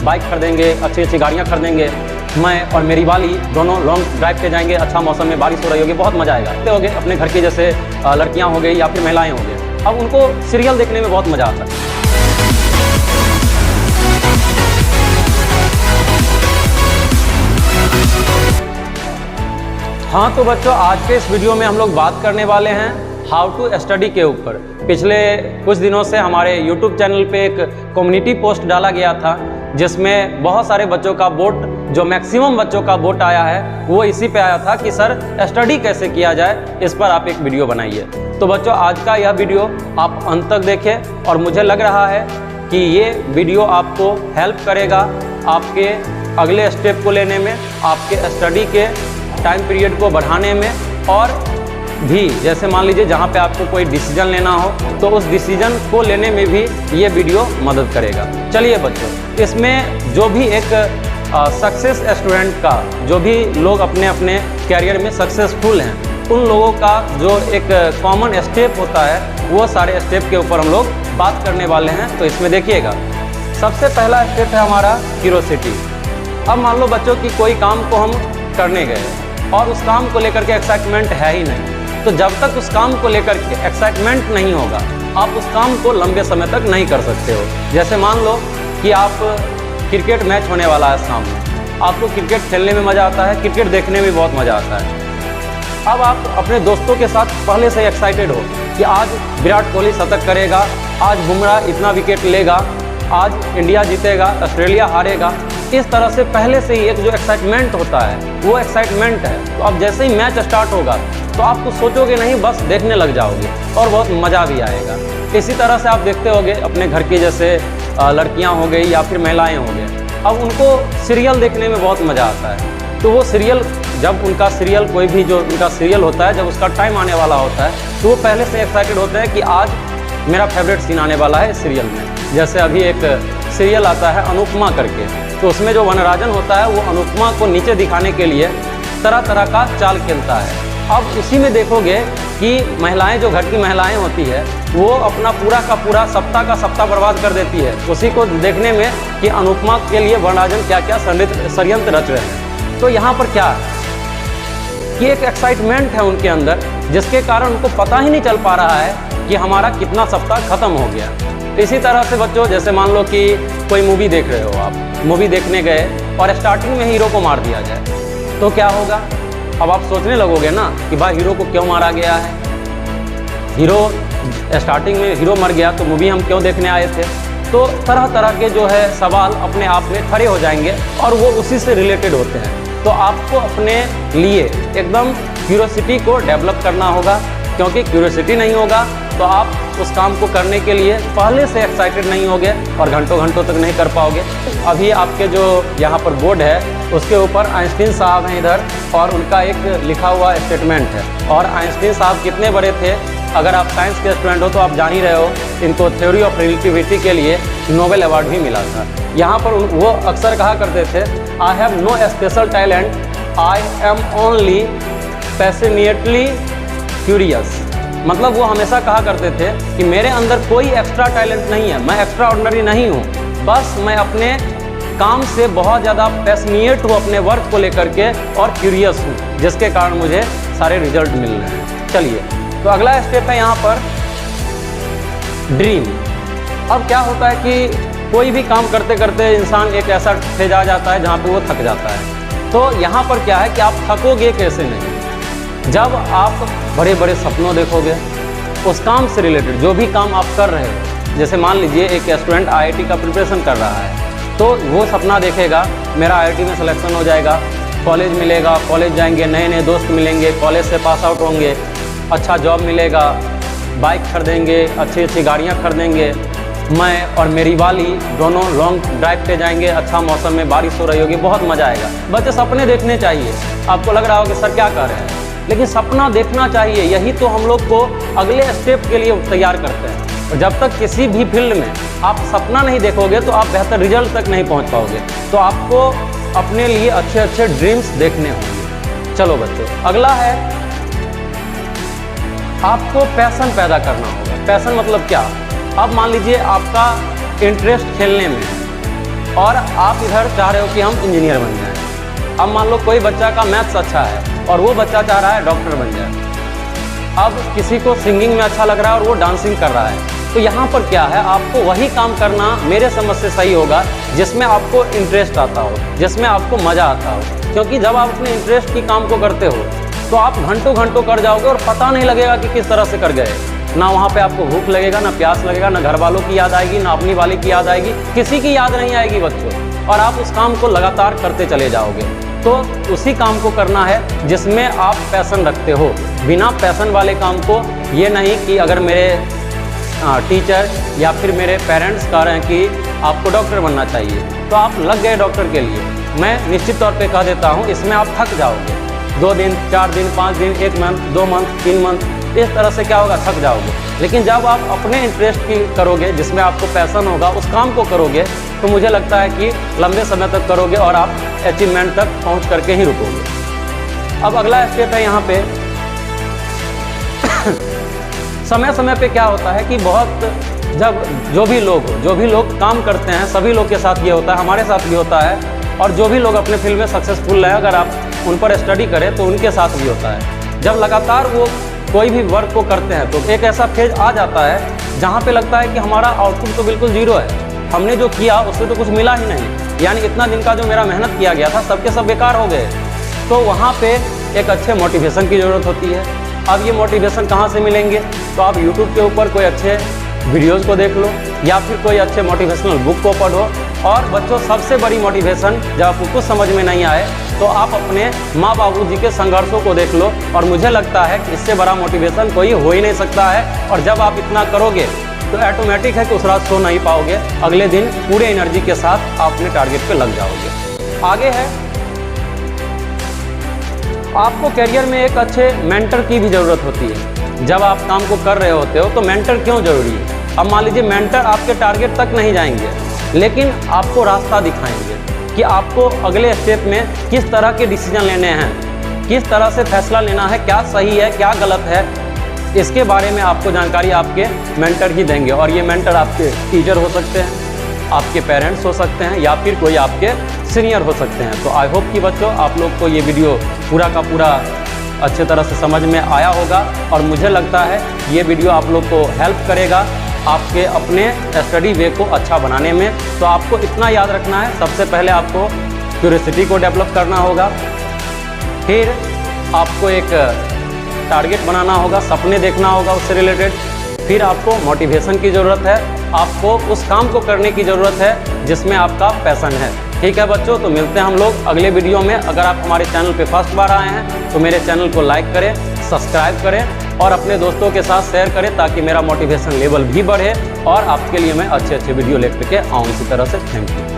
Bike खरीदेंगे, अच्छी अच्छी गाड़ियाँ खरीदेंगे। मैं और मेरी वाली दोनों लॉन्ग ड्राइव पे जाएंगे, अच्छा मौसम में बारिश हो रही होगी, बहुत मज़ा आएगा। हो गए अपने घर की जैसे लड़कियाँ हो गई या फिर महिलाएँ हो गई, अब उनको सीरियल देखने में बहुत मज़ा आता है। हाँ तो बच्चों, आज के इस वीडियो में हम लोग बात करने वाले हैं हाउ टू स्टडी के ऊपर। पिछले कुछ दिनों से हमारे यूट्यूब चैनल पे एक कम्युनिटी पोस्ट डाला गया था, जिसमें बहुत सारे बच्चों का वोट, जो मैक्सिमम बच्चों का वोट आया है वो इसी पे आया था कि सर स्टडी कैसे किया जाए, इस पर आप एक वीडियो बनाइए। तो बच्चों, आज का यह वीडियो आप अंत तक देखें और मुझे लग रहा है कि ये वीडियो आपको हेल्प करेगा आपके अगले स्टेप को लेने में, आपके स्टडी के टाइम पीरियड को बढ़ाने में, और भी जैसे मान लीजिए जहाँ पे आपको कोई डिसीजन लेना हो तो उस डिसीजन को लेने में भी ये वीडियो मदद करेगा। चलिए बच्चों, इसमें जो भी एक सक्सेस स्टूडेंट का, जो भी लोग अपने अपने कैरियर में सक्सेसफुल हैं, उन लोगों का जो एक कॉमन स्टेप होता है, वो सारे स्टेप के ऊपर हम लोग बात करने वाले हैं। तो इसमें देखिएगा, सबसे पहला स्टेप है हमारा क्यूरोसिटी। अब मान लो बच्चों कि कोई काम को हम करने गए और उस काम को लेकर के एक्साइटमेंट है ही नहीं, तो जब तक उस काम को लेकर के एक्साइटमेंट नहीं होगा, आप उस काम को लंबे समय तक नहीं कर सकते हो। जैसे मान लो कि आप क्रिकेट मैच होने वाला है सामने, आपको क्रिकेट खेलने में मज़ा आता है, क्रिकेट देखने में बहुत मज़ा आता है। अब आप अपने दोस्तों के साथ पहले से एक्साइटेड हो कि आज विराट कोहली शतक करेगा, आज बुमराह इतना विकेट लेगा, आज इंडिया जीतेगा, ऑस्ट्रेलिया हारेगा। इस तरह से पहले से ही एक जो एक्साइटमेंट होता है वो एक्साइटमेंट है। तो अब जैसे ही मैच स्टार्ट होगा तो आप कुछ सोचोगे नहीं, बस देखने लग जाओगे और बहुत मज़ा भी आएगा। इसी तरह से आप देखते होगे अपने घर की जैसे लड़कियां हो गई या फिर महिलाएं हो गई, अब उनको सीरियल देखने में बहुत मज़ा आता है। तो वो सीरियल, जब उनका सीरियल, कोई भी जो उनका सीरियल होता है, जब उसका टाइम आने वाला होता है तो वो पहले से एक्साइटेड होते हैं कि आज मेरा फेवरेट सीन आने वाला है इस सीरियल में। जैसे अभी एक सीरियल आता है अनुपमा करके, तो उसमें जो वनराजन होता है वो अनुपमा को नीचे दिखाने के लिए तरह तरह का चाल खेलता है। अब इसी में देखोगे कि महिलाएं, जो घर की महिलाएं होती है, वो अपना पूरा का पूरा सप्ताह का सप्ताह बर्बाद कर देती है उसी को देखने में कि अनुपमा के लिए वनराजन क्या क्या षड्यंत्र रच रहे हैं। तो यहाँ पर क्या है कि एक एक्साइटमेंट है उनके अंदर, जिसके कारण उनको पता ही नहीं चल पा रहा है कि हमारा कितना सप्ताह खत्म हो गया। इसी तरह से बच्चों, जैसे मान लो कि कोई मूवी देख रहे हो, आप मूवी देखने गए और स्टार्टिंग में हीरो को मार दिया जाए तो क्या होगा? अब आप सोचने लगोगे ना कि भाई हीरो को क्यों मारा गया है, हीरो स्टार्टिंग में हीरो मर गया तो मूवी हम क्यों देखने आए थे। तो तरह तरह के जो है सवाल अपने आप में खड़े हो जाएंगे और वो उसी से रिलेटेड होते हैं। तो आपको अपने लिए एकदम क्यूरियोसिटी को डेवलप करना होगा, क्योंकि क्यूरियोसिटी नहीं होगा तो आप उस काम को करने के लिए पहले से एक्साइटेड नहीं होगे और घंटों घंटों तक नहीं कर पाओगे। अभी आपके जो यहाँ पर बोर्ड है उसके ऊपर आइंस्टीन साहब हैं इधर, और उनका एक लिखा हुआ स्टेटमेंट है। और आइंस्टीन साहब कितने बड़े थे, अगर आप साइंस के स्टूडेंट हो तो आप जान ही रहे हो, इनको थ्योरी ऑफ रिलेटिविटी के लिए नोबेल अवार्ड भी मिला था। यहाँ पर वो अक्सर कहा करते थे, I have no special talent, I am only passionately curious. मतलब वो हमेशा कहा करते थे कि मेरे अंदर कोई एक्स्ट्रा टैलेंट नहीं है, मैं एक्स्ट्रा ऑर्डिनरी नहीं हूँ, बस मैं अपने काम से बहुत ज़्यादा पैशनेट हूँ अपने वर्क को लेकर के और क्यूरियस हूँ, जिसके कारण मुझे सारे रिजल्ट मिल रहे हैं। चलिए, तो अगला स्टेप है यहाँ पर ड्रीम। अब क्या होता है कि कोई भी काम करते करते इंसान एक ऐसा फेज आ जाता है जहाँ पे वो थक जाता है। तो यहाँ पर क्या है कि आप थकोगे कैसे नहीं, जब आप बड़े बड़े सपनों देखोगे, उस काम से रिलेटेड जो भी काम आप कर रहे हो। जैसे मान लीजिए एक स्टूडेंट IIT का प्रिपरेशन कर रहा है, तो वो सपना देखेगा मेरा IIT में सिलेक्शन हो जाएगा, कॉलेज मिलेगा, कॉलेज जाएंगे, नए नए दोस्त मिलेंगे, कॉलेज से पास आउट होंगे, अच्छा जॉब मिलेगा, बाइक खरीदेंगे, अच्छी अच्छी गाड़ियाँ खरीदेंगे, मैं और मेरी वाली दोनों लॉन्ग ड्राइव पे जाएंगे, अच्छा मौसम में बारिश हो रही होगी, बहुत मज़ा आएगा। बच्चे सपने देखने चाहिए। आपको लग रहा होगा सर क्या कर रहे हैं, लेकिन सपना देखना चाहिए, यही तो हम लोग को अगले स्टेप के लिए तैयार करते हैं। और जब तक किसी भी फील्ड में आप सपना नहीं देखोगे तो आप बेहतर रिजल्ट तक नहीं पहुंच पाओगे। तो आपको अपने लिए अच्छे अच्छे ड्रीम्स देखने होंगे। चलो बच्चों, अगला है आपको पैशन पैदा करना होगा। पैशन मतलब क्या? अब मान लीजिए आपका इंटरेस्ट खेलने में है, और आप इधर चाह रहे हो कि हम इंजीनियर बन जाएं। अब मान लो कोई बच्चा का मैथ्स अच्छा है और वो बच्चा चाह रहा है डॉक्टर बन जाए। अब किसी को सिंगिंग में अच्छा लग रहा है और वो डांसिंग कर रहा है, तो यहाँ पर क्या है, आपको वही काम करना मेरे समझ से सही होगा जिसमें आपको इंटरेस्ट आता हो, जिसमें आपको मज़ा आता हो। क्योंकि जब आप अपने इंटरेस्ट की काम को करते हो तो आप घंटों घंटों कर जाओगे और पता नहीं लगेगा कि किस तरह से कर गए। ना वहाँ पे आपको भूख लगेगा, ना प्यास लगेगा, ना घर वालों की याद आएगी, ना अपनी वाली की याद आएगी, किसी की याद नहीं आएगी बच्चों, और आप उस काम को लगातार करते चले जाओगे। तो उसी काम को करना है जिसमें आप पैशन रखते हो। बिना पैशन वाले काम को, ये नहीं कि अगर मेरे टीचर या फिर मेरे पेरेंट्स कह रहे हैं कि आपको डॉक्टर बनना चाहिए तो आप लग गए डॉक्टर के लिए, मैं निश्चित तौर पे कह देता हूँ इसमें आप थक जाओगे। 2 दिन, 4 दिन, 5 दिन, 1 मंथ, 2 मंथ, 3 मंथ, इस तरह से क्या होगा, थक जाओगे। लेकिन जब आप अपने इंटरेस्ट की करोगे, जिसमें आपको पैशन होगा, उस काम को करोगे, तो मुझे लगता है कि लंबे समय तक करोगे और आप अचीवमेंट तक पहुँच करके ही रुकोगे। अब अगला स्टेप है यहाँ पे समय समय पे क्या होता है कि बहुत जब जो भी लोग काम करते हैं, सभी लोग के साथ ये होता है, हमारे साथ भी होता है, और जो भी लोग अपने फील्ड में सक्सेसफुल है, अगर आप उन पर स्टडी करें तो उनके साथ भी होता है। जब लगातार वो कोई भी वर्क को करते हैं तो एक ऐसा फेज आ जाता है जहाँ पे लगता है कि हमारा आउटपुट तो बिल्कुल जीरो है, हमने जो किया उससे तो कुछ मिला ही नहीं, यानी इतना दिन का जो मेरा मेहनत किया गया था सबके सब बेकार हो गए। तो वहाँ पे एक अच्छे मोटिवेशन की ज़रूरत होती है। अब ये मोटिवेशन कहाँ से मिलेंगे, तो आप YouTube के ऊपर कोई अच्छे वीडियोज़ को देख लो या फिर कोई अच्छे मोटिवेशनल बुक को पढ़ो। और बच्चों, सबसे बड़ी मोटिवेशन जब आपको कुछ समझ में नहीं आए तो आप अपने माँ बाबू जी के संघर्षों को देख लो, और मुझे लगता है कि इससे बड़ा मोटिवेशन कोई हो ही नहीं सकता है। और जब आप इतना करोगे तो ऑटोमेटिक है कि उस रात सो नहीं पाओगे, अगले दिन पूरे एनर्जी के साथ आप अपने टारगेट पे लग जाओगे। आगे है, आपको करियर में एक अच्छे मेंटर की भी ज़रूरत होती है। जब आप काम को कर रहे होते हो तो मेंटर क्यों ज़रूरी है। अब मान लीजिए मेंटर आपके टारगेट तक नहीं जाएंगे, लेकिन आपको रास्ता दिखाएंगे कि आपको अगले स्टेप में किस तरह के डिसीजन लेने हैं, किस तरह से फैसला लेना है, क्या सही है क्या गलत है, इसके बारे में आपको जानकारी आपके मेंटर ही देंगे। और ये मेंटर आपके टीचर हो सकते हैं, आपके पेरेंट्स हो सकते हैं, या फिर कोई आपके सीनियर हो सकते हैं। तो आई होप कि बच्चों आप लोग को ये वीडियो पूरा का पूरा अच्छे तरह से समझ में आया होगा, और मुझे लगता है ये वीडियो आप लोग को हेल्प करेगा आपके अपने स्टडी वे को अच्छा बनाने में। तो आपको इतना याद रखना है, सबसे पहले आपको क्यूरियोसिटी को डेवलप करना होगा, फिर आपको एक टारगेट बनाना होगा, सपने देखना होगा उससे रिलेटेड, फिर आपको मोटिवेशन की ज़रूरत है, आपको उस काम को करने की ज़रूरत है जिसमें आपका पैशन है। ठीक है बच्चों, तो मिलते हैं हम लोग अगले वीडियो में। अगर आप हमारे चैनल पे फर्स्ट बार आए हैं तो मेरे चैनल को लाइक करें, सब्सक्राइब करें और अपने दोस्तों के साथ शेयर करें, ताकि मेरा मोटिवेशन लेवल भी बढ़े और आपके लिए मैं अच्छे अच्छे वीडियो लेकर के आऊँ इसी तरह से। Thank you.